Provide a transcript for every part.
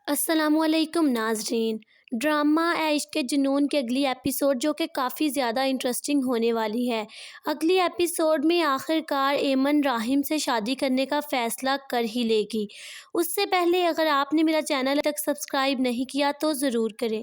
السلام علیکم ناظرین۔ ڈرامہ عشق کے جنون کی اگلی ایپیسوڈ جو کہ کافی زیادہ انٹرسٹنگ ہونے والی ہے۔ اگلی ایپیسوڈ میں آخر کار ایمن راحم سے شادی کرنے کا فیصلہ کر ہی لے گی۔ اس سے پہلے اگر آپ نے میرا چینل تک سبسکرائب نہیں کیا تو ضرور کریں۔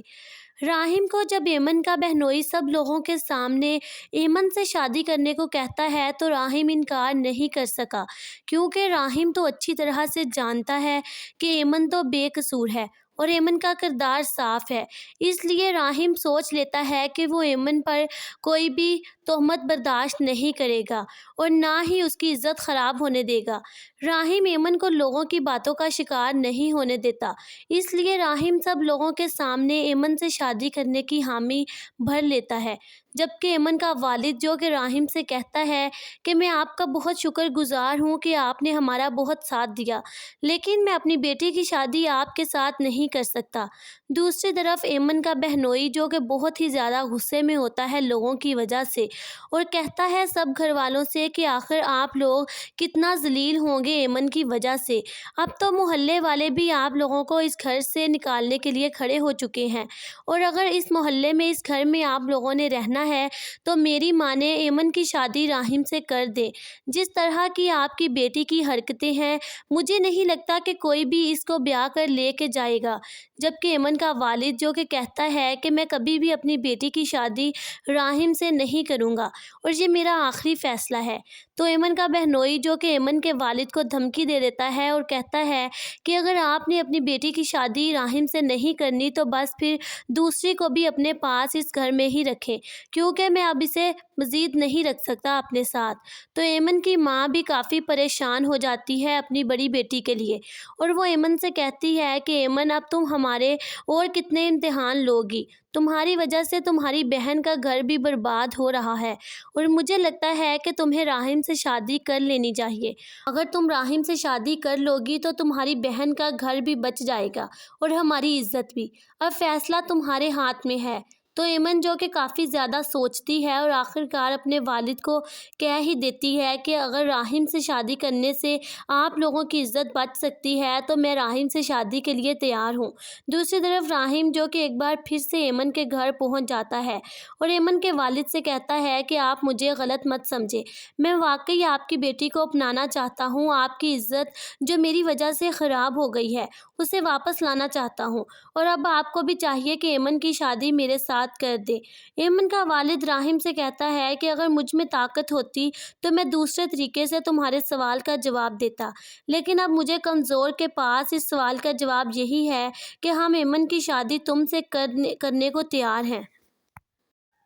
راحم کو جب ایمن کا بہنوئی سب لوگوں کے سامنے ایمن سے شادی کرنے کو کہتا ہے تو راحم انکار نہیں کر سکا، کیونکہ راحم تو اچھی طرح سے جانتا ہے کہ ایمن تو بے قصور ہے اور ایمن کا کردار صاف ہے۔ اس لیے راحم سوچ لیتا ہے کہ وہ ایمن پر کوئی بھی تہمت برداشت نہیں کرے گا اور نہ ہی اس کی عزت خراب ہونے دے گا۔ راحم ایمن کو لوگوں کی باتوں کا شکار نہیں ہونے دیتا، اس لیے راحم سب لوگوں کے سامنے ایمن سے شادی کرنے کی حامی بھر لیتا ہے، جبکہ ایمن کا والد جو کہ راحم سے کہتا ہے کہ میں آپ کا بہت شکر گزار ہوں کہ آپ نے ہمارا بہت ساتھ دیا، لیکن میں اپنی بیٹی کی شادی آپ کے ساتھ نہیں کر سکتا۔ دوسری طرف ایمن کا بہنوئی جو کہ بہت ہی زیادہ غصے میں ہوتا ہے لوگوں کی وجہ سے، اور کہتا ہے سب گھر والوں سے کہ آخر آپ لوگ کتنا ذلیل ہوں گے ایمن کی وجہ سے۔ اب تو محلے والے بھی آپ لوگوں کو اس گھر سے نکالنے کے لیے کھڑے ہو چکے ہیں، اور اگر اس محلے میں اس گھر میں آپ لوگوں نے رہنا ہے تو میری مانیں ایمن کی شادی راحم سے کر دیں۔ جس طرح کی آپ کی بیٹی کی حرکتیں ہیں، مجھے نہیں لگتا کہ کوئی بھی اس کو بیاہ کر لے کے جائے گا۔ جبکہ ایمن کا والد جو کہ کہتا ہے کہ میں کبھی بھی اپنی بیٹی کی شادی راحم سے نہیں کروں گا اور یہ میرا آخری فیصلہ ہے، تو ایمن کا بہنوئی جو کہ ایمن کے والد کو دھمکی دے دیتا ہے اور کہتا ہے کہ اگر آپ نے اپنی بیٹی کی شادی راحم سے نہیں کرنی تو بس پھر دوسری کو بھی اپنے پاس اس گھر میں ہی رکھیں، کیونکہ میں اب اسے مزید نہیں رکھ سکتا اپنے ساتھ۔ تو ایمن کی ماں بھی کافی پریشان ہو جاتی ہے اپنی بڑی بیٹی کے لیے، اور وہ ایمن سے کہتی ہے کہ ایمن اب تم ہمارے اور کتنے امتحان لوگی، تمہاری وجہ سے تمہاری بہن کا گھر بھی برباد ہو رہا ہے، اور مجھے لگتا ہے کہ تمہیں راحم سے شادی کر لینی چاہیے۔ اگر تم راحم سے شادی کر لوگی تو تمہاری بہن کا گھر بھی بچ جائے گا اور ہماری عزت بھی۔ اب فیصلہ تمہارے ہاتھ میں ہے۔ تو ایمن جو کہ کافی زیادہ سوچتی ہے اور آخر کار اپنے والد کو کہہ ہی دیتی ہے کہ اگر راحم سے شادی کرنے سے آپ لوگوں کی عزت بچ سکتی ہے تو میں راحم سے شادی کے لیے تیار ہوں۔ دوسری طرف راحم جو کہ ایک بار پھر سے ایمن کے گھر پہنچ جاتا ہے اور ایمن کے والد سے کہتا ہے کہ آپ مجھے غلط مت سمجھیں، میں واقعی آپ کی بیٹی کو اپنانا چاہتا ہوں، آپ کی عزت جو میری وجہ سے خراب ہو گئی ہے اسے واپس لانا چاہتا ہوں، اور اب آپ کو بھی چاہیے کہ ایمن کی شادی میرے ساتھ کر دے۔ ایمن کا والد راحم سے کہتا ہے کہ اگر مجھ میں طاقت ہوتی تو میں دوسرے طریقے سے تمہارے سوال کا جواب دیتا، لیکن اب مجھے کمزور کے پاس اس سوال کا جواب یہی ہے کہ ہم ایمن کی شادی تم سے کرنے کو تیار ہیں۔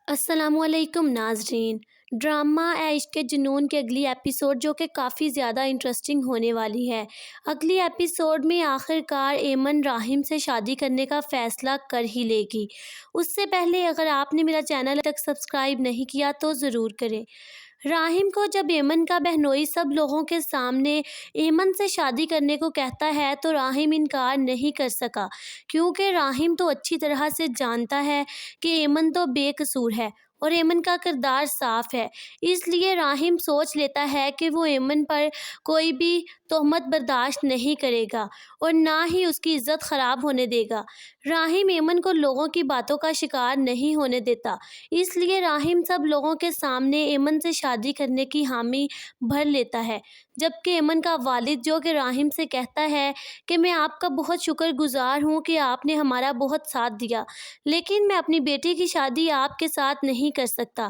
السلام علیکم ناظرین۔ ڈرامہ عشق کے جنون کی اگلی ایپیسوڈ جو کہ کافی زیادہ انٹرسٹنگ ہونے والی ہے۔ اگلی ایپیسوڈ میں آخر کار ایمن راحم سے شادی کرنے کا فیصلہ کر ہی لے گی۔ اس سے پہلے اگر آپ نے میرا چینل تک سبسکرائب نہیں کیا تو ضرور کریں۔ راحم کو جب ایمن کا بہنوئی سب لوگوں کے سامنے ایمن سے شادی کرنے کو کہتا ہے تو راحم انکار نہیں کر سکا، کیونکہ راحم تو اچھی طرح سے جانتا ہے کہ ایمن تو بے قصور ہے اور ایمن کا کردار صاف ہے۔ اس لیے راحم سوچ لیتا ہے کہ وہ ایمن پر کوئی بھی تہمت برداشت نہیں کرے گا اور نہ ہی اس کی عزت خراب ہونے دے گا۔ راحم ایمن کو لوگوں کی باتوں کا شکار نہیں ہونے دیتا، اس لیے راحم سب لوگوں کے سامنے ایمن سے شادی کرنے کی حامی بھر لیتا ہے، جبکہ ایمن کا والد جو کہ راحم سے کہتا ہے کہ میں آپ کا بہت شکر گزار ہوں کہ آپ نے ہمارا بہت ساتھ دیا، لیکن میں اپنی بیٹی کی شادی آپ کے ساتھ نہیں کر سکتا۔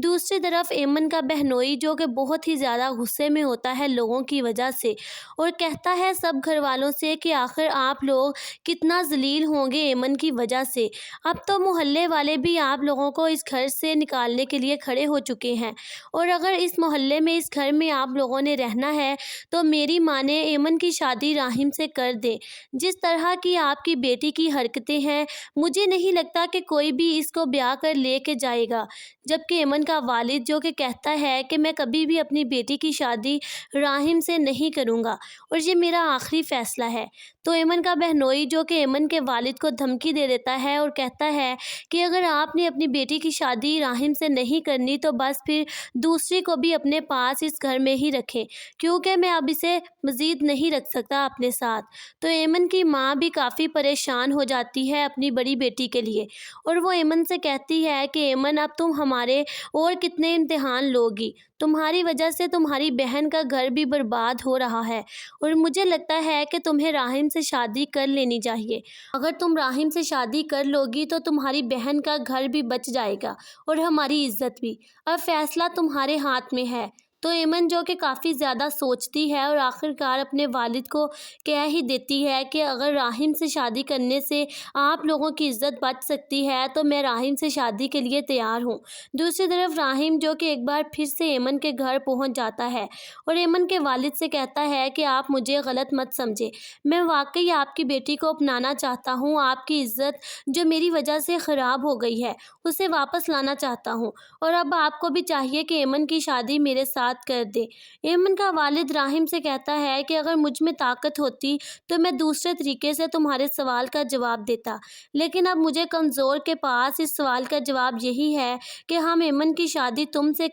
دوسری طرف ایمن کا بہنوئی جو کہ بہت ہی زیادہ غصے میں ہوتا ہے لوگوں کی وجہ سے، اور کہتا ہے سب گھر والوں سے کہ آخر آپ لوگ کتنا ذلیل ہوں گے ایمن کی وجہ سے۔ اب تو محلے والے بھی آپ لوگوں کو اس گھر سے نکالنے کے لیے کھڑے ہو چکے ہیں، اور اگر اس محلے میں اس گھر میں آپ لوگوں نے رہنا ہے تو میری مانیں ایمن کی شادی راحم سے کر دیں۔ جس طرح کی آپ کی بیٹی کی حرکتیں ہیں، مجھے نہیں لگتا کہ کوئی بھی اس کو بیاہ کر لے کے جائے گا۔ جبکہ ایمن کا والد جو کہ کہتا ہے کہ میں کبھی بھی اپنی بیٹی کی شادی راحم سے نہیں کروں کروں گا اور یہ میرا آخری فیصلہ ہے۔ تو ایمن کا بہنوئی جو کہ ایمن کے والد کو دھمکی دے دیتا ہے اور کہتا ہے کہ اگر آپ نے اپنی بیٹی کی شادی راحم سے نہیں کرنی تو بس پھر دوسری کو بھی اپنے پاس اس گھر میں ہی رکھیں، کیونکہ میں اب اسے مزید نہیں رکھ سکتا اپنے ساتھ۔ تو ایمن کی ماں بھی کافی پریشان ہو جاتی ہے اپنی بڑی بیٹی کے لیے، اور وہ ایمن سے کہتی ہے کہ ایمن اب تم ہمارے اور کتنے امتحان لوگی؟ تمہاری وجہ سے تمہاری بہن کا گھر بھی برباد ہو رہا ہے، اور مجھے لگتا ہے کہ تمہیں راحم سے شادی کر لینی چاہیے۔ اگر تم راحم سے شادی کر لوگی تو تمہاری بہن کا گھر بھی بچ جائے گا اور ہماری عزت بھی۔ اب فیصلہ تمہارے ہاتھ میں ہے۔ تو ایمن جو کہ کافی زیادہ سوچتی ہے اور آخرکار اپنے والد کو کہہ ہی دیتی ہے کہ اگر راحم سے شادی کرنے سے آپ لوگوں کی عزت بچ سکتی ہے تو میں راحم سے شادی کے لیے تیار ہوں۔ دوسری طرف راحم جو کہ ایک بار پھر سے ایمن کے گھر پہنچ جاتا ہے اور ایمن کے والد سے کہتا ہے کہ آپ مجھے غلط مت سمجھے، میں واقعی آپ کی بیٹی کو اپنانا چاہتا ہوں، آپ کی عزت جو میری وجہ سے خراب ہو گئی ہے اسے واپس لانا چاہتا ہوں، اور اب آپ کو بھی چاہیے کہ ایمن کی شادی میرے ساتھ کر دے۔ ایمن کا والد راحم سے کہتا ہے کہ اگر مجھ میں طاقت ہوتی تو میں دوسرے طریقے سے تمہارے سوال کا جواب دیتا، لیکن اب مجھے کمزور کے پاس اس سوال کا جواب یہی ہے کہ ہم ایمن کی شادی تم سے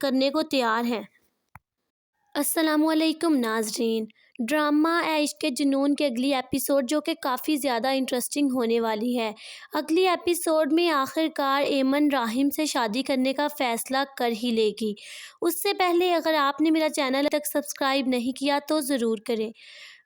کرنے کو تیار ہیں۔ السلام علیکم ناظرین، ڈرامہ عشق کے جنون کے اگلی ایپیسوڈ جو کہ کافی زیادہ انٹرسٹنگ ہونے والی ہے۔ اگلی ایپیسوڈ میں آخرکار ایمن راحم سے شادی کرنے کا فیصلہ کر ہی لے گی۔ اس سے پہلے اگر آپ نے میرا چینل تک سبسکرائب نہیں کیا تو ضرور کریں۔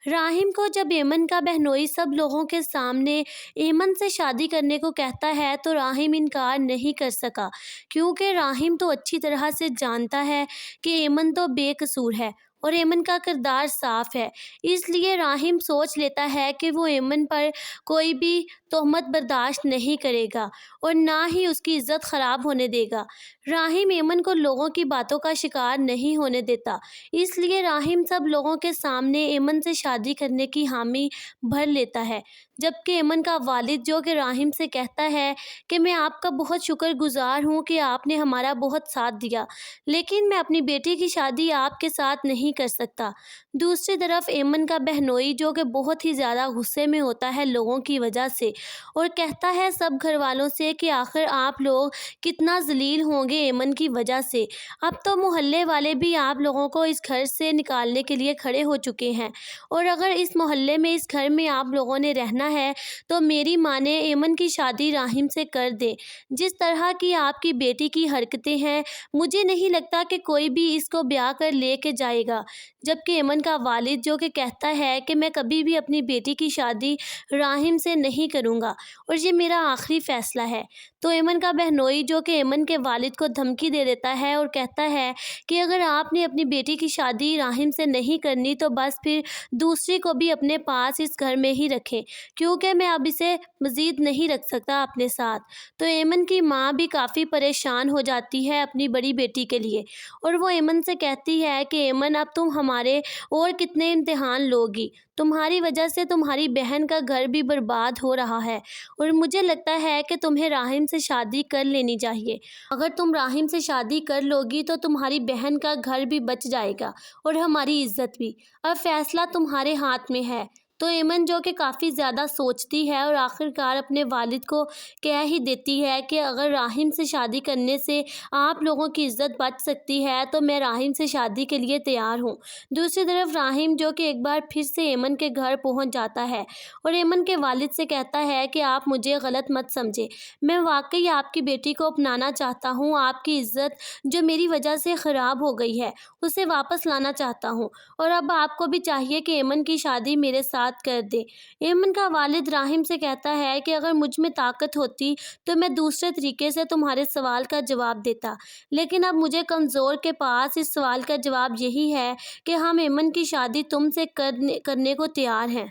راحم کو جب ایمن کا بہنوئی سب لوگوں کے سامنے ایمن سے شادی کرنے کو کہتا ہے تو راحم انکار نہیں کر سکا، کیونکہ راحم تو اچھی طرح سے جانتا ہے کہ ایمن تو بے قصور ہے اور ایمن کا کردار صاف ہے۔ اس لیے راحم سوچ لیتا ہے کہ وہ ایمن پر کوئی بھی تہمت برداشت نہیں کرے گا اور نہ ہی اس کی عزت خراب ہونے دے گا۔ راحم ایمن کو لوگوں کی باتوں کا شکار نہیں ہونے دیتا، اس لیے راحم سب لوگوں کے سامنے ایمن سے شادی کرنے کی حامی بھر لیتا ہے، جبکہ ایمن کا والد جو کہ راحم سے کہتا ہے کہ میں آپ کا بہت شکر گزار ہوں کہ آپ نے ہمارا بہت ساتھ دیا، لیکن میں اپنی بیٹی کی شادی آپ کے ساتھ نہیں کر سکتا۔ دوسری طرف ایمن کا بہنوئی جو کہ بہت ہی زیادہ غصے میں ہوتا ہے لوگوں کی وجہ سے، اور کہتا ہے سب گھر والوں سے کہ آخر آپ لوگ کتنا ذلیل ہوں گے ایمن کی وجہ سے۔ اب تو محلے والے بھی آپ لوگوں کو اس گھر سے نکالنے کے لیے کھڑے ہو چکے ہیں، اور اگر اس محلے میں اس گھر میں آپ لوگوں نے رہنا ہے تو میری مانیں ایمن کی شادی راحم سے کر دیں۔ جس طرح کی آپ کی بیٹی کی حرکتیں ہیں مجھے نہیں لگتا کہ کوئی بھی اس کو بیاہ کر لے کے جائے گا، جبکہ ایمن کا والد جو کہ کہتا ہے کہ میں کبھی بھی اپنی بیٹی کی شادی راحم سے نہیں کروں گا اور یہ میرا آخری فیصلہ ہے۔ تو ایمن کا بہنوئی جو کہ ایمن کے والد کو دھمکی دے دیتا ہے اور کہتا ہے کہ اگر آپ نے اپنی بیٹی کی شادی راحم سے نہیں کرنی تو بس پھر دوسری کو بھی اپنے پاس اس گھر میں ہی رکھیں، کیونکہ میں اب اسے مزید نہیں رکھ سکتا اپنے ساتھ۔ تو ایمن کی ماں بھی کافی پریشان ہو جاتی ہے اپنی بڑی بیٹی کے لیے، اور وہ ایمن سے کہتی ہے کہ ایمن اب تم ہمارے اور کتنے امتحان لوگی؟ تمہاری وجہ سے تمہاری بہن کا گھر بھی برباد ہو رہا ہے، اور مجھے لگتا ہے کہ تمہیں راحم سے شادی کر لینی چاہیے۔ اگر تم راحم سے شادی کر لوگی تو تمہاری بہن کا گھر بھی بچ جائے گا اور ہماری عزت بھی۔ اب فیصلہ تمہارے ہاتھ میں ہے۔ تو ایمن جو کہ کافی زیادہ سوچتی ہے اور آخرکار اپنے والد کو کہہ ہی دیتی ہے کہ اگر راحم سے شادی کرنے سے آپ لوگوں کی عزت بچ سکتی ہے تو میں راحم سے شادی کے لیے تیار ہوں۔ دوسری طرف راحم جو کہ ایک بار پھر سے ایمن کے گھر پہنچ جاتا ہے اور ایمن کے والد سے کہتا ہے کہ آپ مجھے غلط مت سمجھے، میں واقعی آپ کی بیٹی کو اپنانا چاہتا ہوں، آپ کی عزت جو میری وجہ سے خراب ہو گئی ہے اسے واپس لانا چاہتا ہوں، اور اب آپ کو بھی چاہیے کہ ایمن کی شادی میرے ساتھ کر دے۔ ایمن کا والد راحم سے کہتا ہے کہ اگر مجھ میں طاقت ہوتی تو میں دوسرے طریقے سے تمہارے سوال کا جواب دیتا، لیکن اب مجھے کمزور کے پاس اس سوال کا جواب یہی ہے کہ ہم ایمن کی شادی تم سے کرنے کو تیار ہیں۔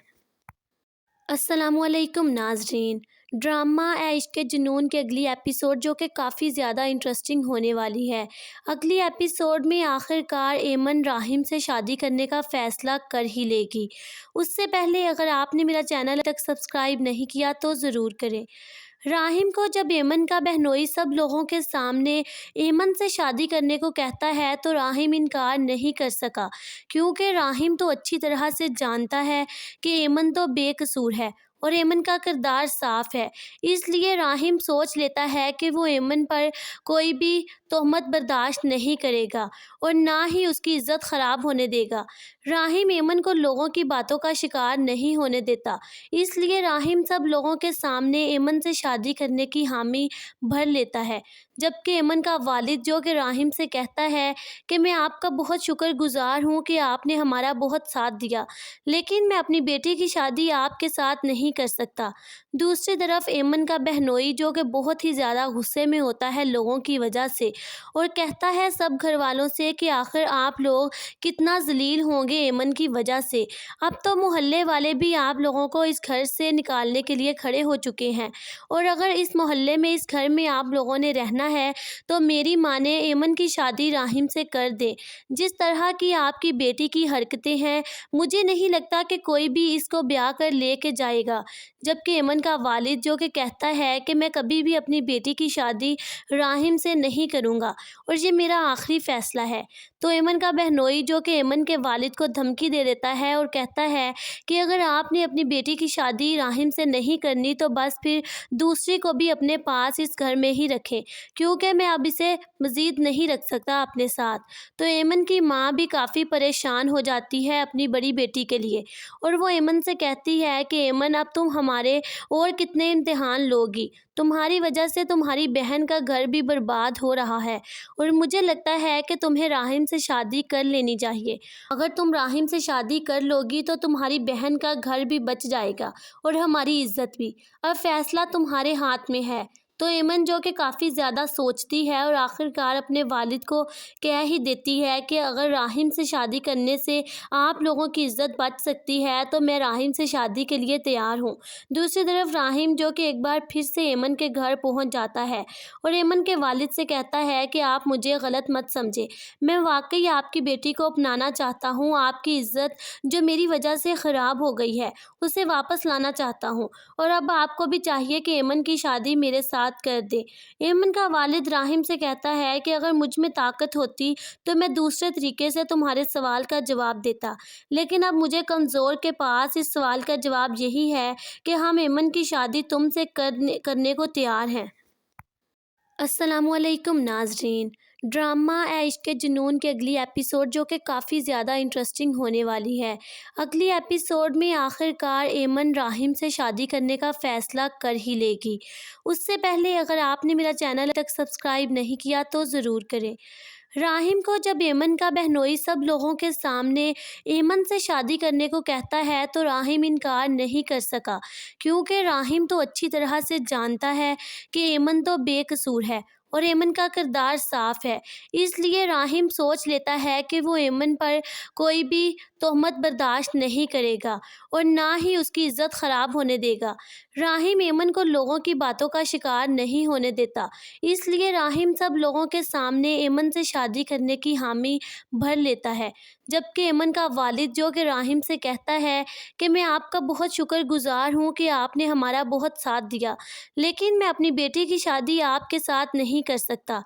السلام علیکم ناظرین، ڈرامہ عشق کے جنون کے اگلی ایپیسوڈ جو کہ کافی زیادہ انٹرسٹنگ ہونے والی ہے۔ اگلی ایپیسوڈ میں آخر کار ایمن راحم سے شادی کرنے کا فیصلہ کر ہی لے گی۔ اس سے پہلے اگر آپ نے میرا چینل تک سبسکرائب نہیں کیا تو ضرور کریں۔ راحم کو جب ایمن کا بہنوئی سب لوگوں کے سامنے ایمن سے شادی کرنے کو کہتا ہے تو راحم انکار نہیں کر سکا، کیونکہ راحم تو اچھی طرح سے جانتا ہے کہ ایمن تو بے قصور ہے اور ایمن کا کردار صاف ہے۔ اس لیے راحم سوچ لیتا ہے کہ وہ ایمن پر کوئی بھی تہمت برداشت نہیں کرے گا اور نہ ہی اس کی عزت خراب ہونے دے گا۔ راحم ایمن کو لوگوں کی باتوں کا شکار نہیں ہونے دیتا، اس لیے راحم سب لوگوں کے سامنے ایمن سے شادی کرنے کی حامی بھر لیتا ہے، جبکہ ایمن کا والد جو کہ راحم سے کہتا ہے کہ میں آپ کا بہت شکر گزار ہوں کہ آپ نے ہمارا بہت ساتھ دیا، لیکن میں اپنی بیٹی کی شادی آپ کے ساتھ نہیں کر سکتا۔ دوسری طرف ایمن کا بہنوئی جو کہ بہت ہی زیادہ غصے میں ہوتا ہے لوگوں کی وجہ سے، اور کہتا ہے سب گھر والوں سے کہ آخر آپ لوگ کتنا ذلیل ہوں گے ایمن کی وجہ سے۔ اب تو محلے والے بھی آپ لوگوں کو اس گھر سے نکالنے کے لیے کھڑے ہو چکے ہیں، اور اگر اس محلے میں اس گھر میں آپ لوگوں نے رہنا ہے تو میری مانیں ایمن کی شادی راحم سے کر دیں۔ جس طرح کی آپ کی بیٹی کی حرکتیں ہیں، مجھے نہیں لگتا کہ کوئی بھی اس کو بیاہ کر لے کے جائے گا۔ جبکہ ایمن کا والد جو کہ کہتا ہے کہ میں کبھی بھی اپنی بیٹی کی شادی راحم سے نہیں کروں گا اور یہ میرا آخری فیصلہ ہے، تو ایمن کا بہنوئی جو کہ ایمن کے والد کو دھمکی دے دیتا ہے اور کہتا ہے کہ اگر آپ نے اپنی بیٹی کی شادی راحم سے نہیں کرنی تو بس پھر دوسری کو بھی اپنے پاس اس گھر میں ہی رکھیں، کیونکہ میں اب اسے مزید نہیں رکھ سکتا اپنے ساتھ۔ تو ایمن کی ماں بھی کافی پریشان ہو جاتی ہے اپنی بڑی بیٹی کے لیے، اور وہ ایمن سے کہتی ہے کہ ایمن اب تم ہمارے اور کتنے امتحان لوگی، تمہاری وجہ سے تمہاری بہن کا گھر بھی برباد ہو رہا ہے، اور مجھے لگتا ہے کہ تمہیں راحم سے شادی کر لینی چاہیے۔ اگر تم راحم سے شادی کر لوگی تو تمہاری بہن کا گھر بھی بچ جائے گا اور ہماری عزت بھی۔ اب فیصلہ تمہارے ہاتھ میں ہے۔ تو ایمن جو کہ کافی زیادہ سوچتی ہے اور آخر کار اپنے والد کو کہہ ہی دیتی ہے کہ اگر راحم سے شادی کرنے سے آپ لوگوں کی عزت بچ سکتی ہے تو میں راحم سے شادی کے لیے تیار ہوں۔ دوسری طرف راحم جو کہ ایک بار پھر سے ایمن کے گھر پہنچ جاتا ہے اور ایمن کے والد سے کہتا ہے کہ آپ مجھے غلط مت سمجھیں، میں واقعی آپ کی بیٹی کو اپنانا چاہتا ہوں، آپ کی عزت جو میری وجہ سے خراب ہو گئی ہے اسے واپس لانا چاہتا ہوں، اور اب آپ کو بھی چاہیے کہ ایمن کی شادی میرے ساتھ کر دے۔ ایمن کا والد راحم سے کہتا ہے کہ اگر مجھ میں طاقت ہوتی تو میں دوسرے طریقے سے تمہارے سوال کا جواب دیتا، لیکن اب مجھے کمزور کے پاس اس سوال کا جواب یہی ہے کہ ہم ایمن کی شادی تم سے کرنے کو تیار ہیں۔ السلام علیکم ناظرین، ڈرامہ عشق کے جنون کے اگلی ایپیسوڈ جو کہ کافی زیادہ انٹرسٹنگ ہونے والی ہے۔ اگلی ایپیسوڈ میں آخر کار ایمن راحم سے شادی کرنے کا فیصلہ کر ہی لے گی۔ اس سے پہلے اگر آپ نے میرا چینل تک سبسکرائب نہیں کیا تو ضرور کریں۔ راحم کو جب ایمن کا بہنوئی سب لوگوں کے سامنے ایمن سے شادی کرنے کو کہتا ہے تو راحم انکار نہیں کر سکا، کیونکہ راحم تو اچھی طرح سے جانتا ہے کہ ایمن تو بے قصور ہے اور ایمن کا کردار صاف ہے۔ اس لیے راحم سوچ لیتا ہے کہ وہ ایمن پر کوئی بھی تہمت برداشت نہیں کرے گا اور نہ ہی اس کی عزت خراب ہونے دے گا۔ راحم ایمن کو لوگوں کی باتوں کا شکار نہیں ہونے دیتا، اس لیے راحم سب لوگوں کے سامنے ایمن سے شادی کرنے کی حامی بھر لیتا ہے، جبکہ ایمن کا والد جو کہ راحم سے کہتا ہے کہ میں آپ کا بہت شکر گزار ہوں کہ آپ نے ہمارا بہت ساتھ دیا، لیکن میں اپنی بیٹی کی شادی آپ کے ساتھ نہیں کر سکتا۔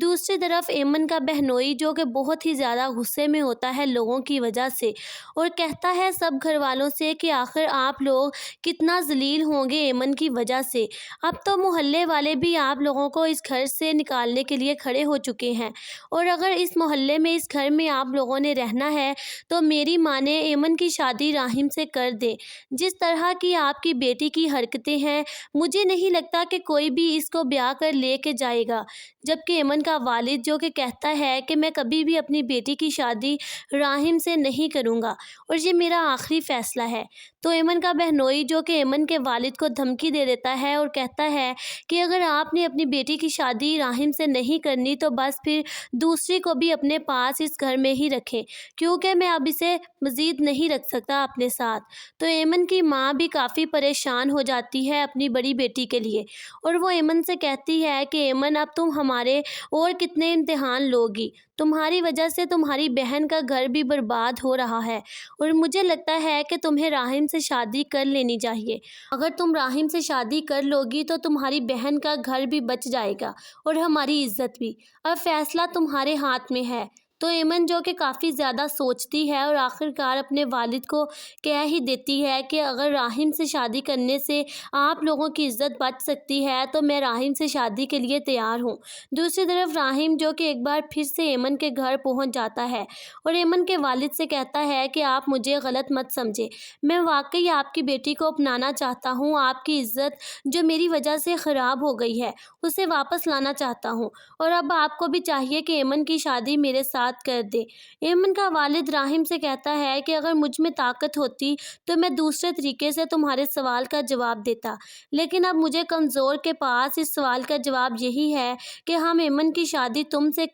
دوسری طرف ایمن کا بہنوئی جو کہ بہت ہی زیادہ غصے میں ہوتا ہے لوگوں کی وجہ سے، اور کہتا ہے سب گھر والوں سے کہ آخر آپ لوگ کتنا ذلیل ہوں گے ایمن کی وجہ سے۔ اب تو محلے والے بھی آپ لوگوں کو اس گھر سے نکالنے کے لیے کھڑے ہو چکے ہیں، اور اگر اس محلے میں اس گھر میں آپ لوگوں نے رہنا ہے تو میری مانیں ایمن کی شادی راحم سے کر دیں۔ جس طرح کی آپ کی بیٹی کی حرکتیں ہیں، مجھے نہیں لگتا کہ کوئی بھی اس کو بیاہ کر لے کے جائے گا۔ جبکہ ایمن کا والد جو کہ کہتا ہے کہ میں کبھی بھی اپنی بیٹی کی شادی راحم سے نہیں کروں کروں گا اور یہ میرا آخری فیصلہ ہے۔ تو ایمن کا بہنوئی جو کہ ایمن کے والد کو دھمکی دے دیتا ہے اور کہتا ہے کہ اگر آپ نے اپنی بیٹی کی شادی راحم سے نہیں کرنی تو بس پھر دوسری کو بھی اپنے پاس اس گھر میں ہی رکھیں، کیونکہ میں اب اسے مزید نہیں رکھ سکتا اپنے ساتھ۔ تو ایمن کی ماں بھی کافی پریشان ہو جاتی ہے اپنی بڑی بیٹی کے لیے، اور وہ ایمن سے کہتی ہے کہ ایمن اب تم ہمارے اور کتنے امتحان لوگی؟ تمہاری وجہ سے تمہاری بہن کا گھر بھی برباد ہو رہا ہے، اور مجھے لگتا ہے کہ تمہیں راحم سے شادی کر لینی چاہیے۔ اگر تم راحم سے شادی کر لوگی تو تمہاری بہن کا گھر بھی بچ جائے گا اور ہماری عزت بھی۔ اب فیصلہ تمہارے ہاتھ میں ہے۔ تو ایمن جو کہ کافی زیادہ سوچتی ہے اور آخرکار اپنے والد کو کہہ ہی دیتی ہے کہ اگر راحم سے شادی کرنے سے آپ لوگوں کی عزت بچ سکتی ہے تو میں راحم سے شادی کے لیے تیار ہوں۔ دوسری طرف راحم جو کہ ایک بار پھر سے ایمن کے گھر پہنچ جاتا ہے اور ایمن کے والد سے کہتا ہے کہ آپ مجھے غلط مت سمجھیں، میں واقعی آپ کی بیٹی کو اپنانا چاہتا ہوں، آپ کی عزت جو میری وجہ سے خراب ہو گئی ہے اسے واپس لانا چاہتا ہوں، اور اب آپ کو بھی چاہیے کہ ایمن کی شادی میرے ساتھ کر دے۔ ایمن کا والد راحم سے کہتا ہے کہ اگر مجھ میں طاقت ہوتی تو میں دوسرے طریقے سے تمہارے سوال کا جواب دیتا، لیکن اب مجھے کمزور کے پاس اس سوال کا جواب یہی ہے کہ ہم ایمن کی شادی تم سے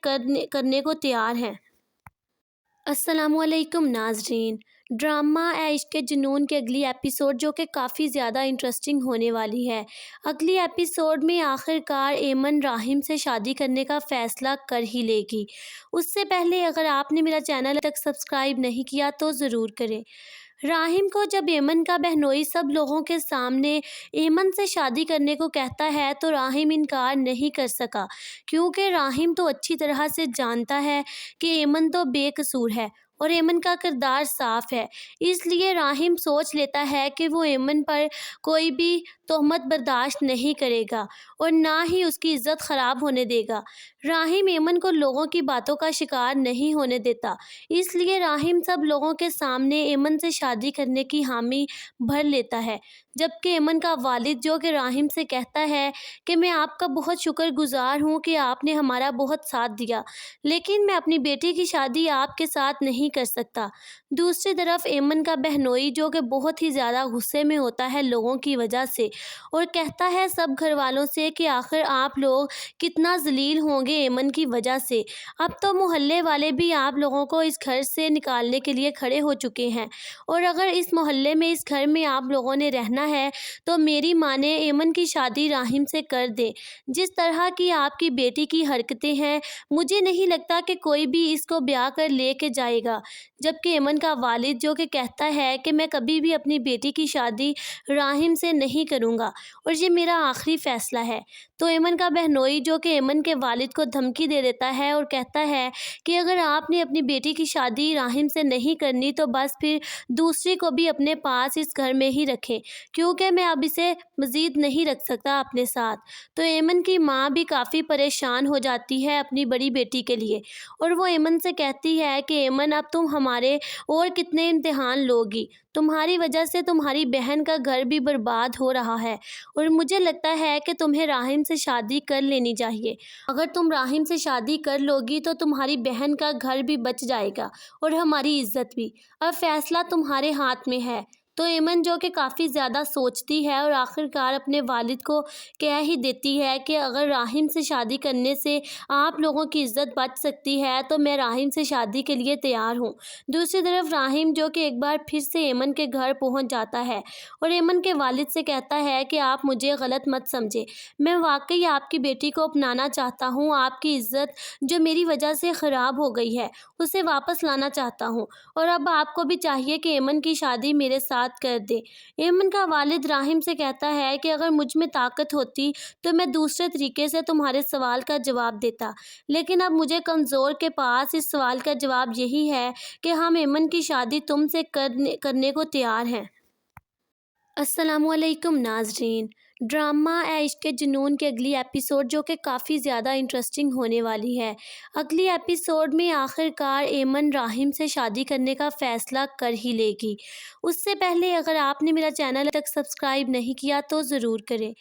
کرنے کو تیار ہیں۔ السلام علیکم ناظرین، ڈرامہ عشق کے جنون کے اگلی ایپیسوڈ جو کہ کافی زیادہ انٹرسٹنگ ہونے والی ہے۔ اگلی ایپیسوڈ میں آخرکار ایمن راحم سے شادی کرنے کا فیصلہ کر ہی لے گی۔ اس سے پہلے اگر آپ نے میرا چینل تک سبسکرائب نہیں کیا تو ضرور کریں۔ راحم کو جب ایمن کا بہنوئی سب لوگوں کے سامنے ایمن سے شادی کرنے کو کہتا ہے تو راحم انکار نہیں کر سکا، کیونکہ راحم تو اچھی طرح سے جانتا ہے کہ ایمن تو بے قصور ہے اور ایمن کا کردار صاف ہے۔ اس لیے راحم سوچ لیتا ہے کہ وہ ایمن پر کوئی بھی تہمت برداشت نہیں کرے گا اور نہ ہی اس کی عزت خراب ہونے دے گا۔ راحم ایمن کو لوگوں کی باتوں کا شکار نہیں ہونے دیتا، اس لیے راحم سب لوگوں کے سامنے ایمن سے شادی کرنے کی حامی بھر لیتا ہے، جبکہ ایمن کا والد جو کہ راحم سے کہتا ہے کہ میں آپ کا بہت شکر گزار ہوں کہ آپ نے ہمارا بہت ساتھ دیا، لیکن میں اپنی بیٹی کی شادی آپ کے ساتھ نہیں کر سکتا۔ دوسری طرف ایمن کا بہنوئی جو کہ بہت ہی زیادہ غصے میں ہوتا ہے لوگوں کی وجہ سے، اور کہتا ہے سب گھر والوں سے کہ آخر آپ لوگ کتنا ذلیل ہوں گے ایمن کی وجہ سے۔ اب تو محلے والے بھی آپ لوگوں کو اس گھر سے نکالنے کے لیے کھڑے ہو چکے ہیں، اور اگر اس محلے میں اس گھر میں آپ لوگوں نے رہنا ہے تو میری مانیں ایمن کی شادی راحم سے کر دیں۔ جس طرح کی آپ کی بیٹی کی حرکتیں ہیں مجھے نہیں لگتا کہ کوئی بھی اس کو بیاہ کر لے کے جائے گا، جبکہ ایمن کا والد جو کہ کہتا ہے کہ میں کبھی بھی اپنی بیٹی کی شادی راحم سے نہیں کروں گا اور یہ میرا آخری فیصلہ ہے۔ تو ایمن کا بہنوئی جو کہ ایمن کے والد کو دھمکی دے دیتا ہے اور کہتا ہے کہ اگر آپ نے اپنی بیٹی کی شادی راحم سے نہیں کرنی تو بس پھر دوسری کو بھی اپنے پاس اس گھر میں ہی رکھیں، کیونکہ میں اب اسے مزید نہیں رکھ سکتا اپنے ساتھ۔ تو ایمن کی ماں بھی کافی پریشان ہو جاتی ہے اپنی بڑی بیٹی کے لیے، اور وہ ایمن سے کہتی ہے کہ ایمن اب تم ہمارے اور کتنے امتحان لوگی؟ تمہاری وجہ سے تمہاری بہن کا گھر بھی برباد ہو رہا ہے، اور مجھے لگتا ہے کہ تمہیں راحم سے شادی کر لینی چاہیے۔ اگر تم راحم سے شادی کر لوگی تو تمہاری بہن کا گھر بھی بچ جائے گا اور ہماری عزت بھی۔ اب فیصلہ تمہارے ہاتھ میں ہے۔ تو ایمن جو کہ کافی زیادہ سوچتی ہے اور آخرکار اپنے والد کو کہہ ہی دیتی ہے کہ اگر راحم سے شادی کرنے سے آپ لوگوں کی عزت بچ سکتی ہے تو میں راحم سے شادی کے لیے تیار ہوں۔ دوسری طرف راحم جو کہ ایک بار پھر سے ایمن کے گھر پہنچ جاتا ہے اور ایمن کے والد سے کہتا ہے کہ آپ مجھے غلط مت سمجھیں، میں واقعی آپ کی بیٹی کو اپنانا چاہتا ہوں، آپ کی عزت جو میری وجہ سے خراب ہو گئی ہے اسے واپس لانا چاہتا ہوں، اور اب آپ کو بھی چاہیے کہ ایمن کی شادی میرے ساتھ کر دے۔ ایمن کا والد راحم سے کہتا ہے کہ اگر مجھ میں طاقت ہوتی تو میں دوسرے طریقے سے تمہارے سوال کا جواب دیتا، لیکن اب مجھے کمزور کے پاس اس سوال کا جواب یہی ہے کہ ہم ایمن کی شادی تم سے کرنے کو تیار ہیں۔ السلام علیکم ناظرین، ڈرامہ عشق کے جنون کے اگلی ایپیسوڈ جو کہ کافی زیادہ انٹرسٹنگ ہونے والی ہے۔ اگلی ایپیسوڈ میں آخر کار ایمن راحم سے شادی کرنے کا فیصلہ کر ہی لے گی۔ اس سے پہلے اگر آپ نے میرا چینل تک سبسکرائب نہیں کیا تو ضرور کریں۔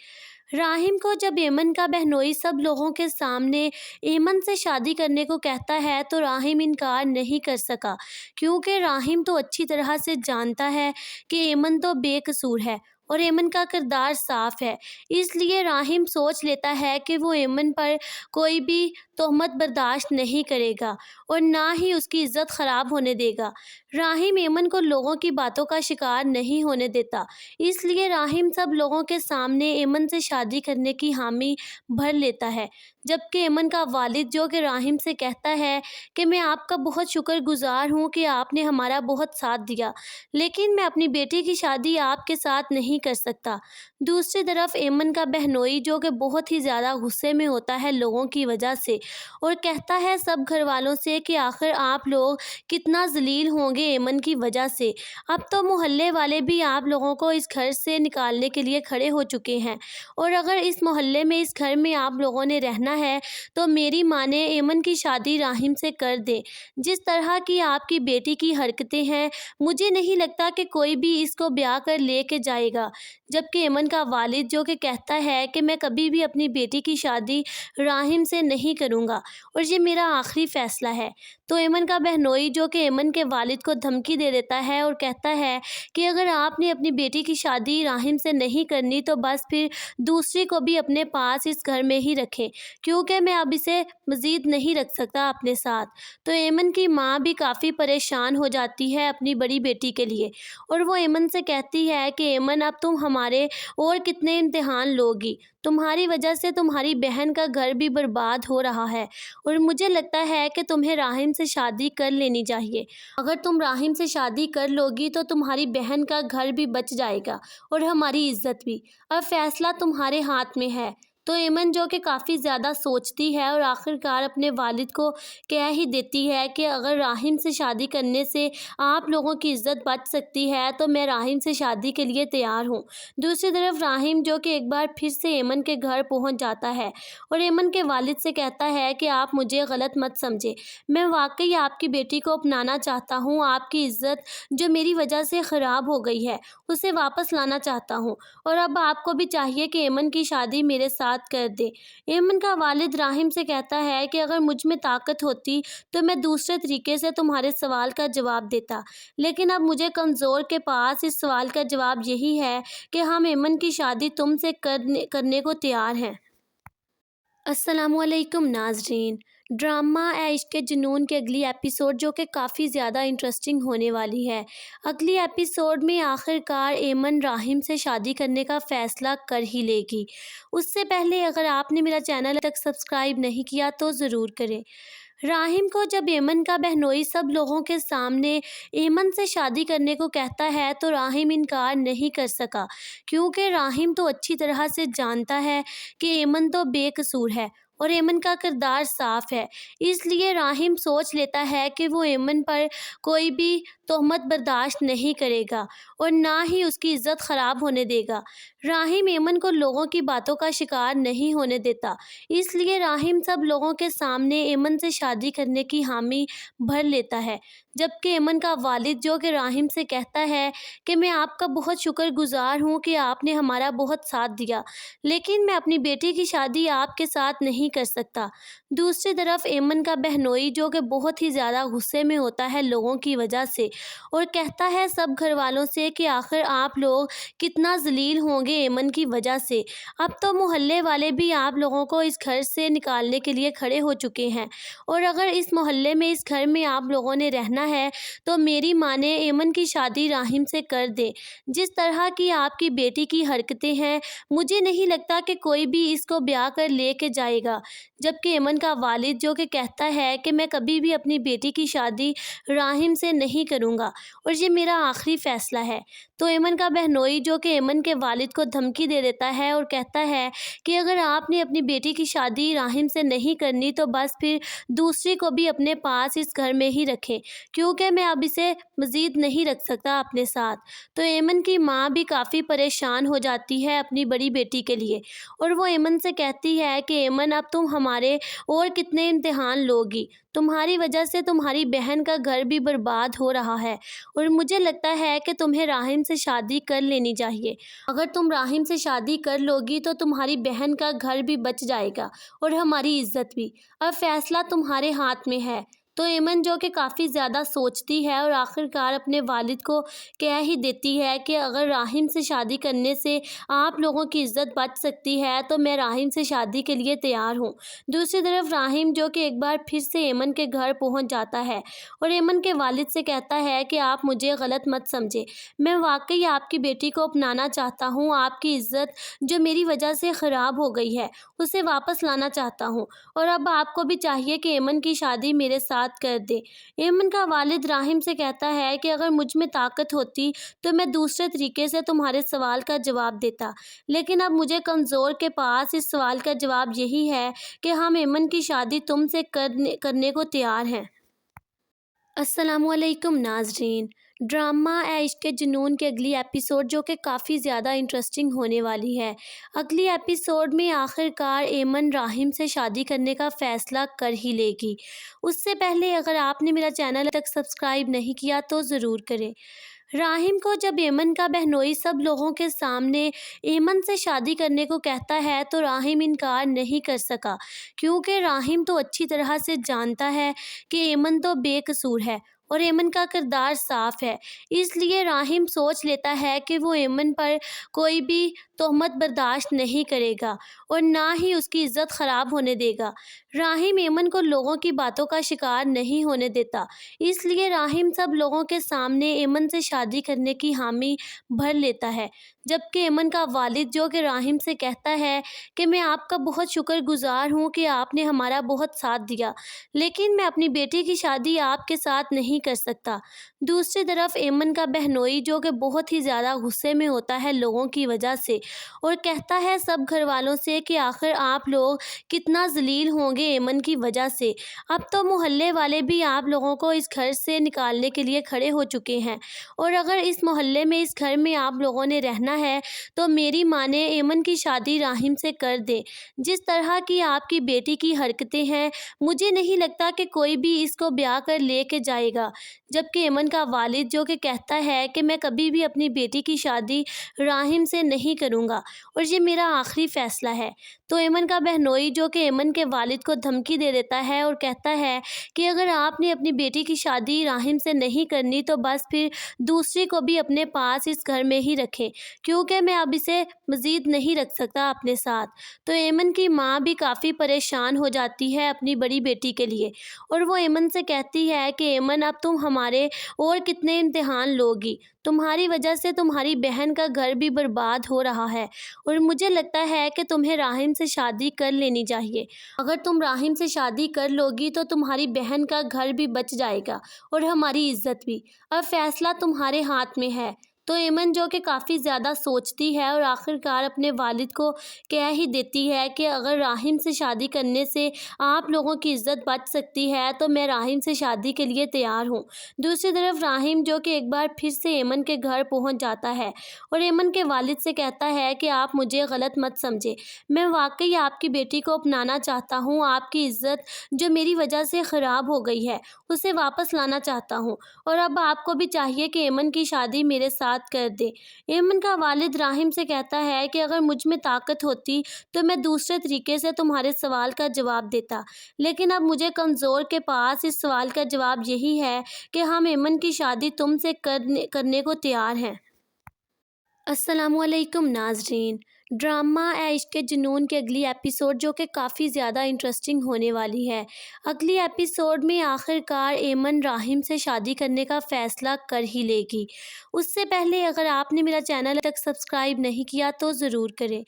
راحم کو جب ایمن کا بہنوئی سب لوگوں کے سامنے ایمن سے شادی کرنے کو کہتا ہے تو راحم انکار نہیں کر سکا، کیونکہ راحم تو اچھی طرح سے جانتا ہے کہ ایمن تو بے قصور ہے اور ایمن کا کردار صاف ہے۔ اس لیے راحم سوچ لیتا ہے کہ وہ ایمن پر کوئی بھی تہمت برداشت نہیں کرے گا اور نہ ہی اس کی عزت خراب ہونے دے گا۔ راحم ایمن کو لوگوں کی باتوں کا شکار نہیں ہونے دیتا، اس لیے راحم سب لوگوں کے سامنے ایمن سے شادی کرنے کی حامی بھر لیتا ہے، جبکہ ایمن کا والد جو کہ راحم سے کہتا ہے کہ میں آپ کا بہت شکر گزار ہوں کہ آپ نے ہمارا بہت ساتھ دیا، لیکن میں اپنی بیٹی کی شادی آپ کے ساتھ نہیں کر سکتا۔ دوسری طرف ایمن کا بہنوئی جو کہ بہت ہی زیادہ غصے میں ہوتا ہے لوگوں کی وجہ سے، اور کہتا ہے سب گھر والوں سے کہ آخر آپ لوگ کتنا ذلیل ہوں گے ایمن کی وجہ سے۔ اب تو محلے والے بھی آپ لوگوں کو اس گھر سے نکالنے کے لیے کھڑے ہو چکے ہیں، اور اگر اس محلے میں اس گھر میں آپ لوگوں نے رہنا ہے تو میری مانیں ایمن کی شادی راحم سے کر دیں۔ جس طرح کی آپ کی بیٹی کی حرکتیں ہیں، مجھے نہیں لگتا کہ کوئی بھی اس کو بیاہ کر لے کے جائے گا۔ جبکہ ایمن کا والد جو کہ کہتا ہے کہ میں کبھی بھی اپنی بیٹی کی شادی راحم سے نہیں کروں گا اور یہ میرا آخری فیصلہ ہے، تو ایمن کا بہنوئی جو کہ ایمن کے والد کو دھمکی دے دیتا ہے اور کہتا ہے کہ اگر آپ نے اپنی بیٹی کی شادی راحم سے نہیں کرنی تو بس پھر دوسری کو بھی اپنے پاس اس گھر میں ہی رکھیں، کیونکہ میں اب اسے مزید نہیں رکھ سکتا اپنے ساتھ۔ تو ایمن کی ماں بھی کافی پریشان ہو جاتی ہے اپنی بڑی بیٹی کے لیے، اور وہ ایمن سے کہتی ہے کہ ایمن اب تم ہمارے اور کتنے امتحان لوگی، تمہاری وجہ سے تمہاری بہن کا گھر بھی برباد ہو رہا ہے، اور مجھے لگتا ہے کہ تمہیں راحم سے شادی کر لینی چاہیے۔ اگر تم راحم سے شادی کر لوگی تو تمہاری بہن کا گھر بھی بچ جائے گا اور ہماری عزت بھی۔ اب فیصلہ تمہارے ہاتھ میں ہے۔ تو ایمن جو کہ کافی زیادہ سوچتی ہے اور آخر کار اپنے والد کو کہہ ہی دیتی ہے کہ اگر راحم سے شادی کرنے سے آپ لوگوں کی عزت بچ سکتی ہے تو میں راحم سے شادی کے لیے تیار ہوں۔ دوسری طرف راحم جو کہ ایک بار پھر سے ایمن کے گھر پہنچ جاتا ہے اور ایمن کے والد سے کہتا ہے کہ آپ مجھے غلط مت سمجھیں، میں واقعی آپ کی بیٹی کو اپنانا چاہتا ہوں، آپ کی عزت جو میری وجہ سے خراب ہو گئی ہے اسے واپس لانا چاہتا ہوں، اور اب آپ کو بھی چاہیے کہ ایمن کی شادی میرے ساتھ کر دے۔ ایمن کا والد راحم سے کہتا ہے کہ اگر مجھ میں طاقت ہوتی تو میں دوسرے طریقے سے تمہارے سوال کا جواب دیتا، لیکن اب مجھے کمزور کے پاس اس سوال کا جواب یہی ہے کہ ہم ایمن کی شادی تم سے کرنے کو تیار ہیں۔ السلام علیکم ناظرین، ڈرامہ عشق کے جنون کے اگلی ایپیسوڈ جو کہ کافی زیادہ انٹرسٹنگ ہونے والی ہے۔ اگلی ایپیسوڈ میں آخر کار ایمن راحم سے شادی کرنے کا فیصلہ کر ہی لے گی۔ اس سے پہلے اگر آپ نے میرا چینل تک سبسکرائب نہیں کیا تو ضرور کریں۔ راحم کو جب ایمن کا بہنوئی سب لوگوں کے سامنے ایمن سے شادی کرنے کو کہتا ہے تو راحم انکار نہیں کر سکا، کیونکہ راحم تو اچھی طرح سے جانتا ہے کہ ایمن تو بے قصور ہے اور ایمن کا کردار صاف ہے۔ اس لیے راحم سوچ لیتا ہے کہ وہ ایمن پر کوئی بھی تہمت برداشت نہیں کرے گا اور نہ ہی اس کی عزت خراب ہونے دے گا۔ راحم ایمن کو لوگوں کی باتوں کا شکار نہیں ہونے دیتا، اس لیے راحم سب لوگوں کے سامنے ایمن سے شادی کرنے کی حامی بھر لیتا ہے، جبکہ ایمن کا والد جو کہ راحم سے کہتا ہے کہ میں آپ کا بہت شکر گزار ہوں کہ آپ نے ہمارا بہت ساتھ دیا، لیکن میں اپنی بیٹی کی شادی آپ کے ساتھ نہیں کر سکتا۔ دوسری طرف ایمن کا بہنوئی جو کہ بہت ہی زیادہ غصے میں ہوتا ہے لوگوں کی وجہ سے، اور کہتا ہے سب گھر والوں سے کہ آخر آپ لوگ کتنا ذلیل ہوں گے ایمن کی وجہ سے۔ اب تو محلے والے بھی آپ لوگوں کو اس گھر سے نکالنے کے لیے کھڑے ہو چکے ہیں، اور اگر اس محلے میں اس گھر میں آپ لوگوں نے رہنا ہے تو میری مانیں ایمن کی شادی راحم سے کر دیں۔ جس طرح کی آپ کی بیٹی کی حرکتیں ہیں، مجھے نہیں لگتا کہ کوئی بھی اس کو بیاہ کر لے کے جائے گا۔ جبکہ ایمن کا والد جو کہ کہتا ہے کہ میں کبھی بھی اپنی بیٹی کی شادی راحم سے نہیں کروں کروں گا اور یہ میرا آخری فیصلہ ہے۔ تو ایمن کا بہنوئی جو کہ ایمن کے والد کو دھمکی دے دیتا ہے اور کہتا ہے کہ اگر آپ نے اپنی بیٹی کی شادی راحم سے نہیں کرنی تو بس پھر دوسری کو بھی اپنے پاس اس گھر میں ہی رکھیں، کیونکہ میں اب اسے مزید نہیں رکھ سکتا اپنے ساتھ۔ تو ایمن کی ماں بھی کافی پریشان ہو جاتی ہے اپنی بڑی بیٹی کے لیے، اور وہ ایمن سے کہتی ہے کہ ایمن اب تم ہمارے اور کتنے امتحان لوگی، تمہاری وجہ سے تمہاری بہن کا گھر بھی برباد ہو رہا ہے، اور مجھے لگتا ہے کہ تمہیں راحم سے شادی کر لینی چاہیے۔ اگر تم راحم سے شادی کر لوگی تو تمہاری بہن کا گھر بھی بچ جائے گا اور ہماری عزت بھی۔ اب فیصلہ تمہارے ہاتھ میں ہے۔ تو ایمن جو کہ کافی زیادہ سوچتی ہے اور آخرکار اپنے والد کو کہہ ہی دیتی ہے کہ اگر راحم سے شادی کرنے سے آپ لوگوں کی عزت بچ سکتی ہے تو میں راحم سے شادی کے لیے تیار ہوں۔ دوسری طرف راحم جو کہ ایک بار پھر سے ایمن کے گھر پہنچ جاتا ہے اور ایمن کے والد سے کہتا ہے کہ آپ مجھے غلط مت سمجھیں، میں واقعی آپ کی بیٹی کو اپنانا چاہتا ہوں، آپ کی عزت جو میری وجہ سے خراب ہو گئی ہے اسے واپس لانا چاہتا ہوں، اور اب آپ کو بھی چاہیے کہ ایمن کی شادی میرے ساتھ کر دے۔ ایمن کا والد راحم سے کہتا ہے کہ اگر مجھ میں طاقت ہوتی تو میں دوسرے طریقے سے تمہارے سوال کا جواب دیتا، لیکن اب مجھے کمزور کے پاس اس سوال کا جواب یہی ہے کہ ہم ایمن کی شادی تم سے کرنے کو تیار ہیں۔ السلام علیکم ناظرین، ڈرامہ عشق کے جنون کے اگلی ایپیسوڈ جو کہ کافی زیادہ انٹرسٹنگ ہونے والی ہے۔ اگلی ایپیسوڈ میں آخرکار ایمن راحم سے شادی کرنے کا فیصلہ کر ہی لے گی۔ اس سے پہلے اگر آپ نے میرا چینل تک سبسکرائب نہیں کیا تو ضرور کریں۔ راحم کو جب ایمن کا بہنوئی سب لوگوں کے سامنے ایمن سے شادی کرنے کو کہتا ہے تو راحم انکار نہیں کر سکا، کیونکہ راحم تو اچھی طرح سے جانتا ہے کہ ایمن تو بے قصور ہے اور ایمن کا کردار صاف ہے، اس لیے راحم سوچ لیتا ہے کہ وہ ایمن پر کوئی بھی تہمت برداشت نہیں کرے گا اور نہ ہی اس کی عزت خراب ہونے دے گا۔ راحم ایمن کو لوگوں کی باتوں کا شکار نہیں ہونے دیتا، اس لیے راحم سب لوگوں کے سامنے ایمن سے شادی کرنے کی حامی بھر لیتا ہے، جبکہ ایمن کا والد جو کہ راحم سے کہتا ہے کہ میں آپ کا بہت شکر گزار ہوں کہ آپ نے ہمارا بہت ساتھ دیا، لیکن میں اپنی بیٹی کی شادی آپ کے ساتھ نہیں کر سکتا۔ دوسری طرف ایمن کا بہنوئی جو کہ بہت ہی زیادہ غصے میں ہوتا ہے لوگوں کی وجہ سے، اور کہتا ہے سب گھر والوں سے کہ آخر آپ لوگ کتنا ذلیل ہوں گے ایمن کی وجہ سے، اب تو محلے والے بھی آپ لوگوں کو اس گھر سے نکالنے کے لیے کھڑے ہو چکے ہیں، اور اگر اس محلے میں اس گھر میں آپ لوگوں نے رہنا ہے تو میری مانیں ایمن کی شادی راحم سے کر دیں۔ جس طرح کی آپ کی بیٹی کی حرکتیں ہیں مجھے نہیں لگتا کہ کوئی بھی اس کو بیاہ کر لے کے جائے گا، جبکہ ایمن کا والد جو کہ کہتا ہے کہ میں کبھی بھی اپنی بیٹی کی شادی راحم سے نہیں کروں گا اور یہ میرا آخری فیصلہ ہے۔ تو ایمن کا بہنوئی جو کہ ایمن کے والد کو دھمکی دے دیتا ہے اور کہتا ہے کہ اگر آپ نے اپنی بیٹی کی شادی راحم سے نہیں کرنی تو بس پھر دوسری کو بھی اپنے پاس اس گھر میں ہی رکھیں، کیونکہ میں اب اسے مزید نہیں رکھ سکتا اپنے ساتھ۔ تو ایمن کی ماں بھی کافی پریشان ہو جاتی ہے اپنی بڑی بیٹی کے لیے، اور وہ ایمن سے کہتی ہے کہ ایمن اب تم ہمارے اور کتنے امتحان لوگی، تمہاری وجہ سے تمہاری بہن کا گھر بھی برباد ہو رہا ہے، اور مجھے لگتا ہے کہ تمہیں راحم سے شادی کر لینی چاہیے۔ اگر تم راحم سے شادی کر لوگی تو تمہاری بہن کا گھر بھی بچ جائے گا اور ہماری عزت بھی۔ اب فیصلہ تمہارے ہاتھ میں ہے۔ تو ایمن جو کہ کافی زیادہ سوچتی ہے اور آخرکار اپنے والد کو کہہ ہی دیتی ہے کہ اگر راحم سے شادی کرنے سے آپ لوگوں کی عزت بچ سکتی ہے تو میں راحم سے شادی کے لیے تیار ہوں۔ دوسری طرف راحم جو کہ ایک بار پھر سے ایمن کے گھر پہنچ جاتا ہے اور ایمن کے والد سے کہتا ہے کہ آپ مجھے غلط مت سمجھیں، میں واقعی آپ کی بیٹی کو اپنانا چاہتا ہوں، آپ کی عزت جو میری وجہ سے خراب ہو گئی ہے اسے واپس لانا چاہتا ہوں، اور اب آپ کو بھی چاہیے کہ ایمن کی شادی میرے ساتھ کر دے۔ ایمن کا والد راحم سے کہتا ہے کہ اگر مجھ میں طاقت ہوتی تو میں دوسرے طریقے سے تمہارے سوال کا جواب دیتا، لیکن اب مجھے کمزور کے پاس اس سوال کا جواب یہی ہے کہ ہم ایمن کی شادی تم سے کرنے کو تیار ہیں۔ السلام علیکم ناظرین، ڈرامہ عشق کے جنون کے اگلی ایپیسوڈ جو کہ کافی زیادہ انٹرسٹنگ ہونے والی ہے۔ اگلی ایپیسوڈ میں آخر کار ایمن راحم سے شادی کرنے کا فیصلہ کر ہی لے گی۔ اس سے پہلے اگر آپ نے میرا چینل تک سبسکرائب نہیں کیا تو ضرور کریں۔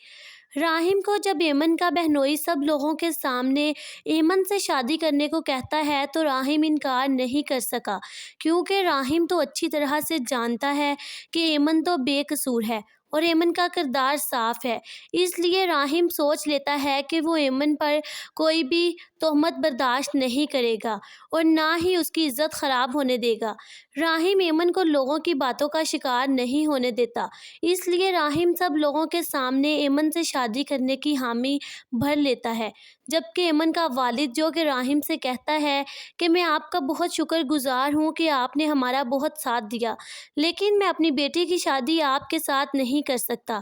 راحم کو جب ایمن کا بہنوئی سب لوگوں کے سامنے ایمن سے شادی کرنے کو کہتا ہے تو راحم انکار نہیں کر سکا، کیونکہ راحم تو اچھی طرح سے جانتا ہے کہ ایمن تو بے قصور ہے اور ایمن کا کردار صاف ہے۔ اس لیے راحم سوچ لیتا ہے کہ وہ ایمن پر کوئی بھی تہمت برداشت نہیں کرے گا اور نہ ہی اس کی عزت خراب ہونے دے گا۔ راحم ایمن کو لوگوں کی باتوں کا شکار نہیں ہونے دیتا، اس لیے راحم سب لوگوں کے سامنے ایمن سے شادی کرنے کی حامی بھر لیتا ہے، جبکہ ایمن کا والد جو کہ راحم سے کہتا ہے کہ میں آپ کا بہت شکر گزار ہوں کہ آپ نے ہمارا بہت ساتھ دیا، لیکن میں اپنی بیٹی کی شادی آپ کے ساتھ نہیں کر سکتا۔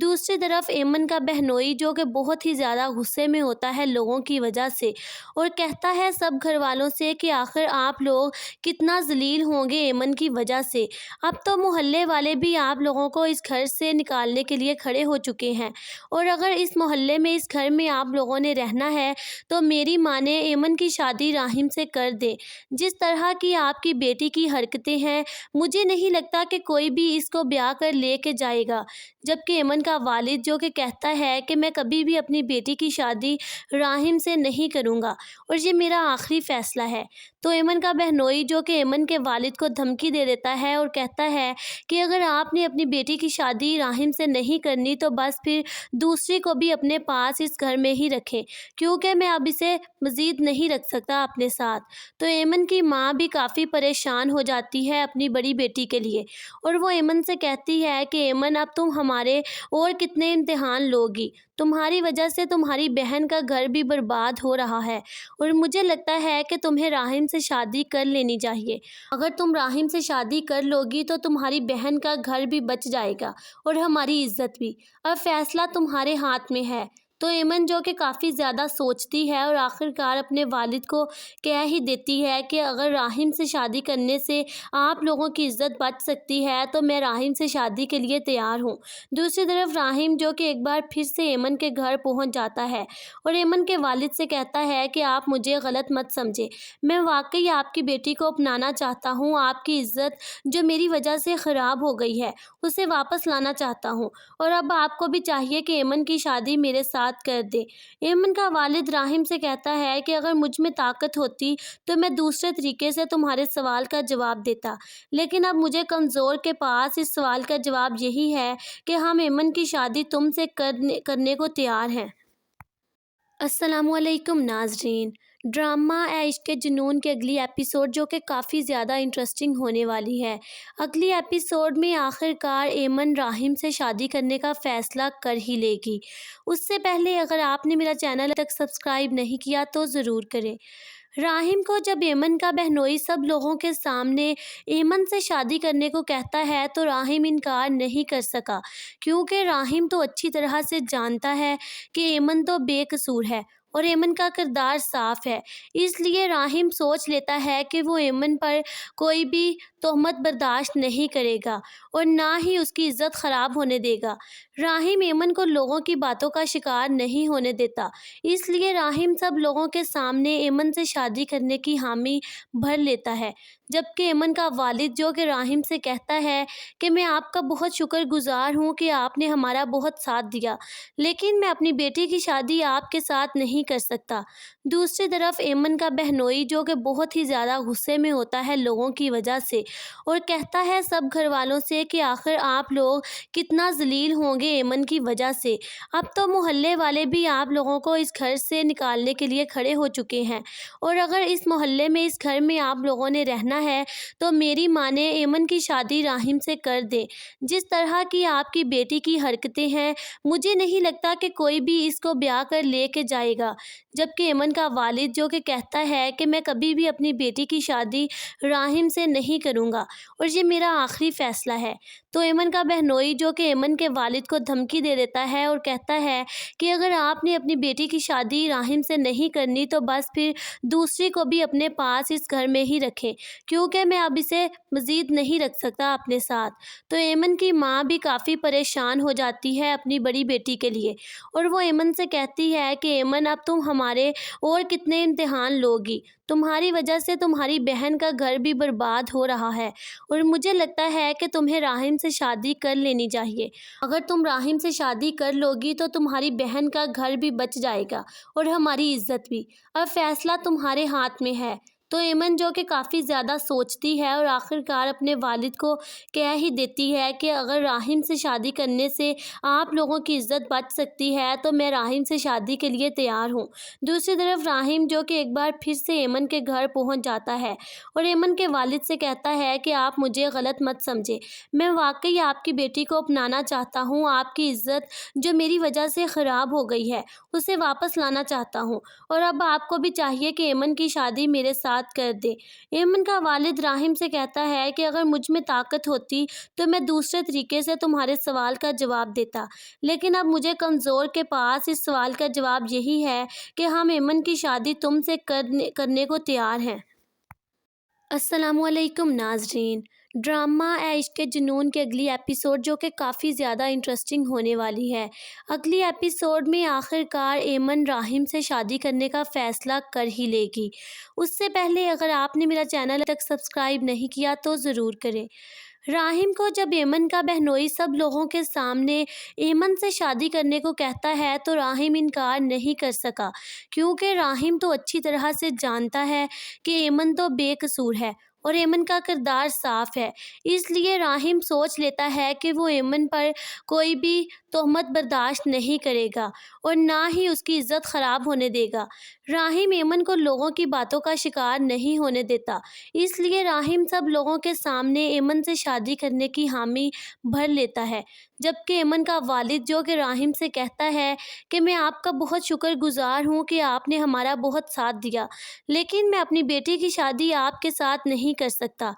دوسری طرف ایمن کا بہنوئی جو کہ بہت ہی زیادہ غصے میں ہوتا ہے لوگوں کی وجہ سے اور کہتا ہے سب گھر والوں سے کہ آخر آپ لوگ کتنا ذلیل ہوں گے ایمن کی وجہ سے۔ اب تو محلے والے بھی آپ لوگوں کو اس گھر سے نکالنے کے لیے کھڑے ہو چکے ہیں، اور اگر اس محلے میں اس گھر میں آپ لوگوں نے رہنا ہے تو میری مانیں ایمن کی شادی راحم سے کر دیں۔ جس طرح کی آپ کی بیٹی کی حرکتیں ہیں، مجھے نہیں لگتا کہ کوئی بھی اس کو بیاہ کر لے کے جائے گا۔ جبکہ ایمن کا والد جو کہ کہتا ہے کہ میں کبھی بھی اپنی بیٹی کی شادی راحم سے نہیں کروں گا اور یہ میرا آخری فیصلہ ہے، تو ایمن کا بہنوئی جو کہ ایمن کے والد کو دھمکی دے دیتا ہے اور کہتا ہے کہ اگر آپ نے اپنی بیٹی کی شادی راحم سے نہیں کرنی تو بس پھر دوسری کو بھی اپنے پاس اس گھر میں ہی رکھیں، کیونکہ میں اب اسے مزید نہیں رکھ سکتا اپنے ساتھ۔ تو ایمن کی ماں بھی کافی پریشان ہو جاتی ہے اپنی بڑی بیٹی کے لیے، اور وہ ایمن سے کہتی ہے کہ ایمن اب تم ہمارے اور کتنے امتحان لوگی، تمہاری وجہ سے تمہاری بہن کا گھر بھی برباد ہو رہا ہے اور مجھے لگتا ہے کہ تمہیں راحم سے شادی کر لینی چاہیے۔ اگر تم راحم سے شادی کر لوگی تو تمہاری بہن کا گھر بھی بچ جائے گا اور ہماری عزت بھی۔ اب فیصلہ تمہارے ہاتھ میں ہے۔ تو ایمن جو کہ کافی زیادہ سوچتی ہے اور آخرکار اپنے والد کو کہہ ہی دیتی ہے کہ اگر راحم سے شادی کرنے سے آپ لوگوں کی عزت بچ سکتی ہے تو میں راحم سے شادی کے لیے تیار ہوں۔ دوسری طرف راحم جو کہ ایک بار پھر سے ایمن کے گھر پہنچ جاتا ہے اور ایمن کے والد سے کہتا ہے کہ آپ مجھے غلط مت سمجھیں، میں واقعی آپ کی بیٹی کو اپنانا چاہتا ہوں، آپ کی عزت جو میری وجہ سے خراب ہو گئی ہے اسے واپس لانا چاہتا ہوں، اور اب آپ کو بھی چاہیے کہ ایمن کی شادی میرے ساتھ کر دے۔ ایمن کا والد راحم سے کہتا ہے کہ اگر مجھ میں طاقت ہوتی تو میں دوسرے طریقے سے تمہارے سوال کا جواب دیتا، لیکن اب مجھے کمزور کے پاس اس سوال کا جواب یہی ہے کہ ہم ایمن کی شادی تم سے کرنے کو تیار ہیں۔ السلام علیکم ناظرین، ڈرامہ عشق کے جنون کے اگلی ایپیسوڈ جو کہ کافی زیادہ انٹرسٹنگ ہونے والی ہے۔ اگلی ایپیسوڈ میں آخر کار ایمن راحم سے شادی کرنے کا فیصلہ کر ہی لے گی۔ اس سے پہلے اگر آپ نے میرا چینل تک سبسکرائب نہیں کیا تو ضرور کریں۔ راحم کو جب ایمن کا بہنوئی سب لوگوں کے سامنے ایمن سے شادی کرنے کو کہتا ہے تو راحم انکار نہیں کر سکا، کیونکہ راحم تو اچھی طرح سے جانتا ہے کہ ایمن تو بے قصور ہے اور ایمن کا کردار صاف ہے۔ اس لیے راحم سوچ لیتا ہے کہ وہ ایمن پر کوئی بھی تہمت برداشت نہیں کرے گا اور نہ ہی اس کی عزت خراب ہونے دے گا۔ راحم ایمن کو لوگوں کی باتوں کا شکار نہیں ہونے دیتا، اس لیے راحم سب لوگوں کے سامنے ایمن سے شادی کرنے کی حامی بھر لیتا ہے، جبکہ ایمن کا والد جو کہ راحم سے کہتا ہے کہ میں آپ کا بہت شکر گزار ہوں کہ آپ نے ہمارا بہت ساتھ دیا، لیکن میں اپنی بیٹی کی شادی آپ کے ساتھ نہیں کر سکتا۔ دوسری طرف ایمن کا بہنوئی جو کہ بہت ہی زیادہ غصے میں ہوتا ہے لوگوں کی وجہ سے اور کہتا ہے سب گھر والوں سے کہ آخر آپ لوگ کتنا ذلیل ہوں گے ایمن کی وجہ سے۔ اب تو محلے والے بھی آپ لوگوں کو اس گھر سے نکالنے کے لیے کھڑے ہو چکے ہیں، اور اگر اس محلے میں اس گھر میں آپ لوگوں نے رہنا ہے تو میری مانیں ایمن کی شادی راحم سے کر دیں۔ جس طرح کی آپ کی بیٹی کی حرکتیں ہیں، مجھے نہیں لگتا کہ کوئی بھی اس کو بیاہ کر لے کے جائے گا۔ جبکہ ایمن کا والد جو کہ کہتا ہے کہ میں کبھی بھی اپنی بیٹی کی شادی راحم سے نہیں کروں کروں گا اور یہ میرا آخری فیصلہ ہے۔ تو ایمن کا بہنوئی جو کہ ایمن کے والد کو دھمکی دے دیتا ہے اور کہتا ہے کہ اگر آپ نے اپنی بیٹی کی شادی راحم سے نہیں کرنی تو بس پھر دوسری کو بھی اپنے پاس اس گھر میں ہی رکھیں، کیونکہ میں اب اسے مزید نہیں رکھ سکتا اپنے ساتھ۔ تو ایمن کی ماں بھی کافی پریشان ہو جاتی ہے اپنی بڑی بیٹی کے لیے، اور وہ ایمن سے کہتی ہے کہ ایمن اب تم ہمارے اور کتنے امتحان لوگی، تمہاری وجہ سے تمہاری بہن کا گھر بھی برباد ہو رہا ہے، اور مجھے لگتا ہے کہ تمہیں راحم سے شادی کر لینی چاہیے۔ اگر تم راحم سے شادی کر لوگی تو تمہاری بہن کا گھر بھی بچ جائے گا اور ہماری عزت بھی۔ اب فیصلہ تمہارے ہاتھ میں ہے۔ تو ایمن جو کہ کافی زیادہ سوچتی ہے اور آخرکار اپنے والد کو کہہ ہی دیتی ہے کہ اگر راحم سے شادی کرنے سے آپ لوگوں کی عزت بچ سکتی ہے تو میں راحم سے شادی کے لیے تیار ہوں۔ دوسری طرف راحم جو کہ ایک بار پھر سے ایمن کے گھر پہنچ جاتا ہے اور ایمن کے والد سے کہتا ہے کہ آپ مجھے غلط مت سمجھے، میں واقعی آپ کی بیٹی کو اپنانا چاہتا ہوں، آپ کی عزت جو میری وجہ سے خراب ہو گئی ہے اسے واپس لانا چاہتا ہوں، اور اب آپ کو بھی چاہیے کہ ایمن کی شادی میرے ساتھ کر دے۔ ایمن کا والد راحم سے کہتا ہے کہ اگر مجھ میں طاقت ہوتی تو میں دوسرے طریقے سے تمہارے سوال کا جواب دیتا، لیکن اب مجھے کمزور کے پاس اس سوال کا جواب یہی ہے کہ ہم ایمن کی شادی تم سے کرنے کو تیار ہیں۔ السلام علیکم ناظرین، ڈرامہ عشق کے جنون کے اگلی ایپیسوڈ جو کہ کافی زیادہ انٹرسٹنگ ہونے والی ہے۔ اگلی ایپیسوڈ میں آخرکار ایمن راحم سے شادی کرنے کا فیصلہ کر ہی لے گی۔ اس سے پہلے اگر آپ نے میرا چینل تک سبسکرائب نہیں کیا تو ضرور کریں۔ راحم کو جب ایمن کا بہنوئی سب لوگوں کے سامنے ایمن سے شادی کرنے کو کہتا ہے تو راحم انکار نہیں کر سکا، کیونکہ راحم تو اچھی طرح سے جانتا ہے کہ ایمن تو بے قصور ہے اور ایمن کا کردار صاف ہے، اس لیے راحم سوچ لیتا ہے کہ وہ ایمن پر کوئی بھی تہمت برداشت نہیں کرے گا اور نہ ہی اس کی عزت خراب ہونے دے گا۔ راحم ایمن کو لوگوں کی باتوں کا شکار نہیں ہونے دیتا، اس لیے راحم سب لوگوں کے سامنے ایمن سے شادی کرنے کی حامی بھر لیتا ہے، جبکہ ایمن کا والد جو کہ راحم سے کہتا ہے کہ میں آپ کا بہت شکر گزار ہوں کہ آپ نے ہمارا بہت ساتھ دیا، لیکن میں اپنی بیٹی کی شادی آپ کے ساتھ نہیں کر سکتا۔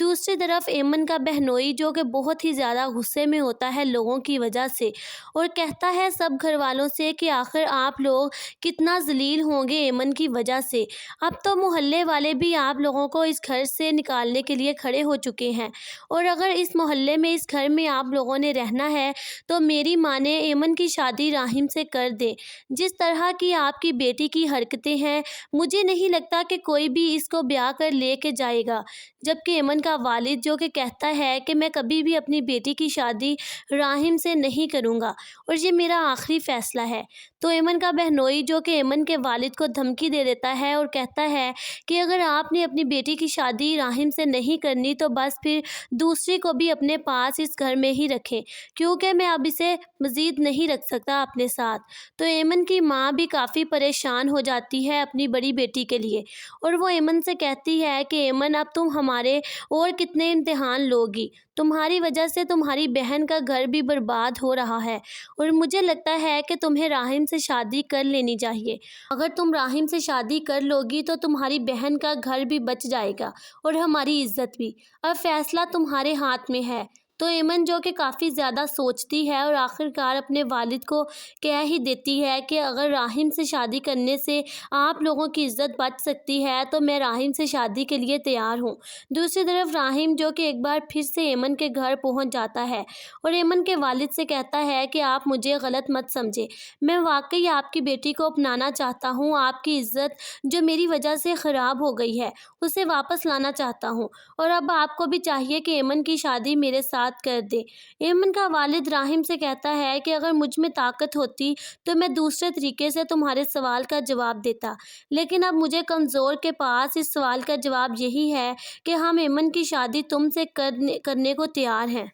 دوسری طرف ایمن کا بہنوئی جو کہ بہت ہی زیادہ غصے میں ہوتا ہے لوگوں کی وجہ سے، اور کہتا ہے سب گھر والوں سے کہ آخر آپ لوگ کتنا ذلیل ہوں گے ایمن کی وجہ سے، اب تو محلے والے بھی آپ لوگوں کو اس گھر سے نکالنے کے لیے کھڑے ہو چکے ہیں، اور اگر اس محلے میں اس گھر میں آپ لوگوں نے رہنا ہے تو میری مانیں ایمن کی شادی راحم سے کر دیں۔ جس طرح کی آپ کی بیٹی کی حرکتیں ہیں مجھے نہیں لگتا کہ کوئی بھی اس کو بیاہ کر لے کے جائے گا، جبکہ ایمن کا والد جو کہ کہتا ہے کہ میں کبھی بھی اپنی بیٹی کی شادی راحم سے نہیں کروں گا اور یہ میرا آخری فیصلہ ہے۔ تو ایمن کا بہنوئی جو کہ ایمن کے والد کو دھمکی دے دیتا ہے اور کہتا ہے کہ اگر آپ نے اپنی بیٹی کی شادی راحم سے نہیں کرنی تو بس پھر دوسری کو بھی اپنے پاس اس گھر میں ہی رکھیں، کیونکہ میں اب اسے مزید نہیں رکھ سکتا اپنے ساتھ۔ تو ایمن کی ماں بھی کافی پریشان ہو جاتی ہے اپنی بڑی بیٹی کے لیے، اور وہ ایمن سے کہتی ہے کہ ایمن اب تم ہمارے اور کتنے امتحان لوگی، تمہاری وجہ سے تمہاری بہن کا گھر بھی برباد ہو رہا ہے، اور مجھے لگتا ہے کہ تمہیں راحم سے شادی کر لینی چاہیے۔ اگر تم راحم سے شادی کر لوگی تو تمہاری بہن کا گھر بھی بچ جائے گا اور ہماری عزت بھی۔ اب فیصلہ تمہارے ہاتھ میں ہے۔ تو ایمن جو کہ کافی زیادہ سوچتی ہے اور آخرکار اپنے والد کو کہہ ہی دیتی ہے کہ اگر راحم سے شادی کرنے سے آپ لوگوں کی عزت بچ سکتی ہے تو میں راحم سے شادی کے لیے تیار ہوں۔ دوسری طرف راحم جو کہ ایک بار پھر سے ایمن کے گھر پہنچ جاتا ہے اور ایمن کے والد سے کہتا ہے کہ آپ مجھے غلط مت سمجھے، میں واقعی آپ کی بیٹی کو اپنانا چاہتا ہوں، آپ کی عزت جو میری وجہ سے خراب ہو گئی ہے اسے واپس لانا چاہتا ہوں، اور اب آپ کو بھی چاہیے کہ ایمن کی شادی میرے ساتھ کر دے۔ ایمن کا والد راحم سے کہتا ہے کہ اگر مجھ میں طاقت ہوتی تو میں دوسرے طریقے سے تمہارے سوال کا جواب دیتا، لیکن اب مجھے کمزور کے پاس اس سوال کا جواب یہی ہے کہ ہم ایمن کی شادی تم سے کرنے کو تیار ہیں۔